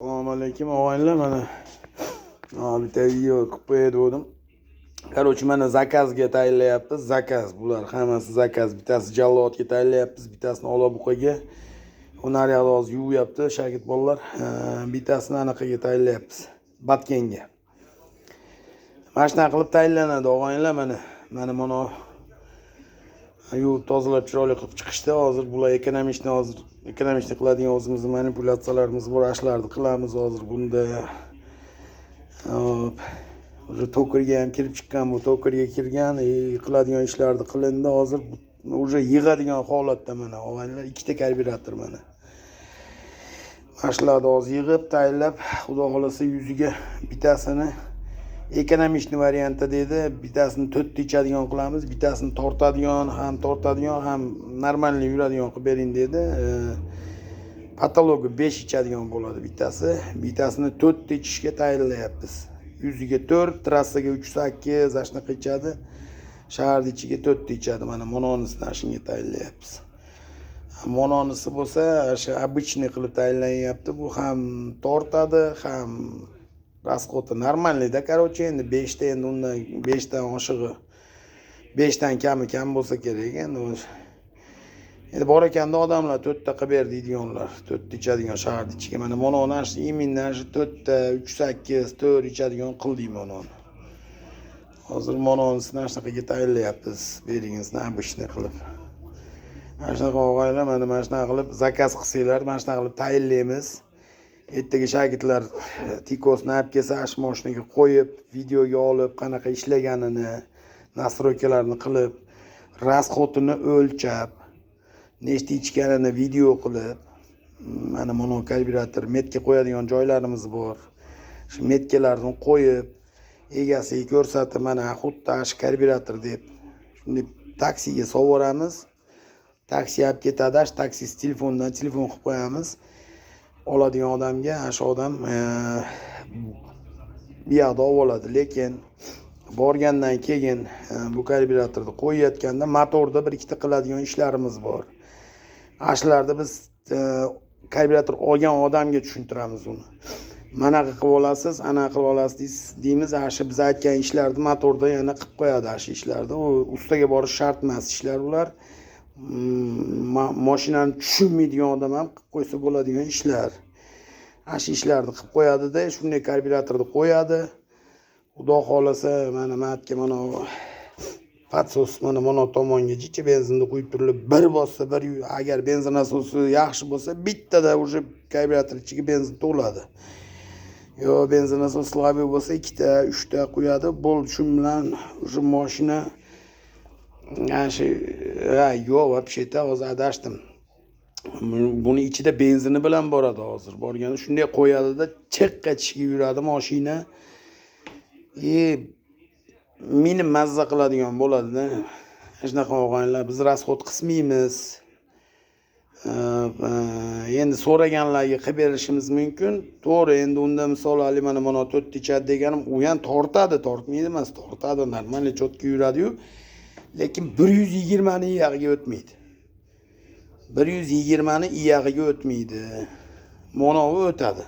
Assalomu alaykum og'aylar, mana bitta video qilib qo'ydim. Короче, mana zakazga tayyorlayapmiz. Zakaz, bular hammasi zakaz. Bittasi Jallodga tayyorlayapmiz, bittasini Olabuqaga. Ular hozir yuvyapti shagird bolalar. Bittasini anaqaga tayyorlayapmiz. Batkenga. Mana shunaqa qilib tayyorlanadi og'aylar, mana yuvib tozalab chiroyli qilib chiqishdi. Hozir bular ekonomishni qiladigan o'zimizning manipulyatsiyalarimiz bor, ashlarni qilamiz hozir bunda. Уже to'kirga ham kirib chiqqan, bu to'kirga kirgan, qiladigan ishlarni qilindi. Hozir уже yig'adigan holatda mana og'aylar, ikkita karburator mana. Ashlarni hozir yig'ib, tayyorlab, xudo xolasa yuziga bittasini ekonomishni variantda dedi, bittasini 4 ta ichadigan qilamiz, bittasini tortadigan ham normalni yuradigan qilib bering dedi. Patologi 5 ichadigan bo'ladi bittasini 4 ta ichishga tayyorlayapmiz. Yuziga 4, trassaga 3.8, shunaqa ichadi. Shaharning ichiga 4 ta ichadi. Mana mononisini shunga tayyorlayapmiz. Mononisi bo'lsa, o'sha обычный qilib tayyorlanyapti. Bu ham tortadi, ham rasxoti normalda, короче, endi 5 ta, endi undan 5 dan oshig'i 5 dan kam bo'lsa kerak endi. Endi bor ekanda odamlar 4 ta qilib ber deydiganlar, 4 ta ichadigan shaharning ichiga. Mana mononash, iminnash 4 ta, 3.8, 4 ichadigan qildik mononi. Hozir mononisini shunaqaga tayyorlayapmiz, beringizni обычный qilib. Mana shunaqa og'aylar, mana shunaqa qilib zakaz qilsanglar, mana shunaqa qilib tayyorlaymiz. Ertaga shogirdlar tikosni olib kelsa, mashinaga qo'yib, videoga olib, qanaqa ishlaganini, nastroykalarni qilib, rasxotini o'lchab, nechta ichganini video qilib, mana mono karburator, metka qo'yadigan joylarimiz bor. Shu metkalarni qo'yib, egasiga ko'rsatib, mana xuddi ash karburator deb, shunday taksiga sovoramiz. Taksi olib ketadi, taksisi telefondan telefon qilib qo'yamiz. Oladigan odamga, shu odam bu yoqda oladi, lekin borgandan keyin bu karburatorni qo'yayotganda motorda bir ikkita qiladigan ishlarimiz bor. Ashlarda biz karburator olgan odamga tushuntiramiz uni. Mana qilib olasiz, ana qilib olasiz deymiz. Shu biz aytgan ishlarni motorda yana qilib qo'yadi shu ishlarni. U ustaga borish shart emas ishlar ular. Mashinani tushunmaydigan odam ham qilib qo'ysa bo'ladigan ishlar. Shu ishlarni qilib qo'yadi-da, shunday karburatorni qo'yadi. Xudo xolasa, mana matga mana patsos mana tomonga jicha benzinni quyib turilib, bir bossa, agar benzin asosi yaxshi bo'lsa, bittada уже karburator ichiga benzin to'ladi. Yo benzin asosi slabый bo'lsa, 2 ta, 3 ta qo'yadi. Bo'ldi, shu bilan уже mashina yo'q, вообще-то hozir adashdim. Buni ichida benzini bilan boradi hozir. Borganda shunday qo'yadi-da, chiqqa-chiqqa yuradi mashina. Meni mazza qiladigan bo'ladi-da. Shunaqa o'g'aylar, biz rasxot qismaymiz. Endi so'raganlarga qilib berishimiz mumkin. To'g'ri, endi unda misol mana 4 ichadi deganim, u ham tortmaydi emas, tortadi, normalniy cho'tga yuradi-yu. Lekin 120 ni iyag'iga o'tmaydi. 120 ni iyag'iga o'tmaydi. Monovi o'tadi.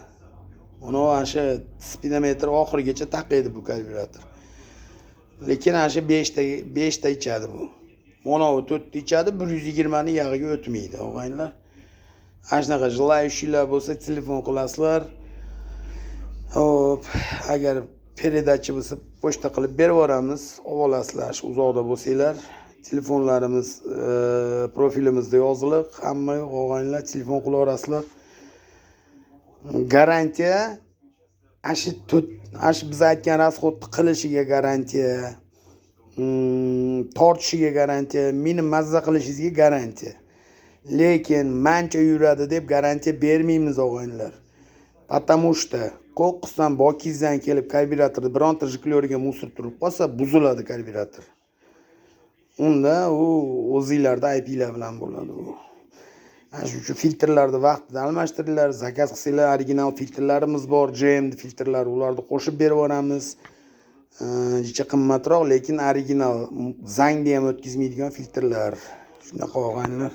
Mono o'sha speedometr oxirigacha taqaydi bu karburator. Lekin o'sha 5 ta ichadi bu. Monovi 4 ta ichadi, 120 ni iyag'iga o'tmaydi, og'aylar. Shunaqa jilayushilar bo'lsa, telefon qilasizlar. Hop, agar передача bo'lsa, pochta qilib berib yuboramiz, olasizlar, uzoqda bo'lsanglar. Telefonlarimiz profilimizda yozilib, hamma og'aylar telefon qilaverasizlar. Garantiya ashi biz aytgan rasxotni qilishiga garantiya, tortishiga garantiya, meni mazza qilishingizga garantiya. Lekin mancha yuradi deb garantiya bermaymiz og'aylar. Потому что qo'qqisdan bokizdan kelib karburatorni bironta jikloriga musor turib qolsa, buziladi karburator. Unda u o'zingizlarda aybinglar bilan bo'ladi u. Shuning uchun filtrlarni vaqtida almashtiringlar. Zakaz qilsanglar, original filtrlarimiz bor, GM filtrlar, ularni qo'shib berib yuboramiz. Jicha qimmatroq, lekin original zangni ham o'tkazmaydigan filtrlar. Shunaqa og'aylar.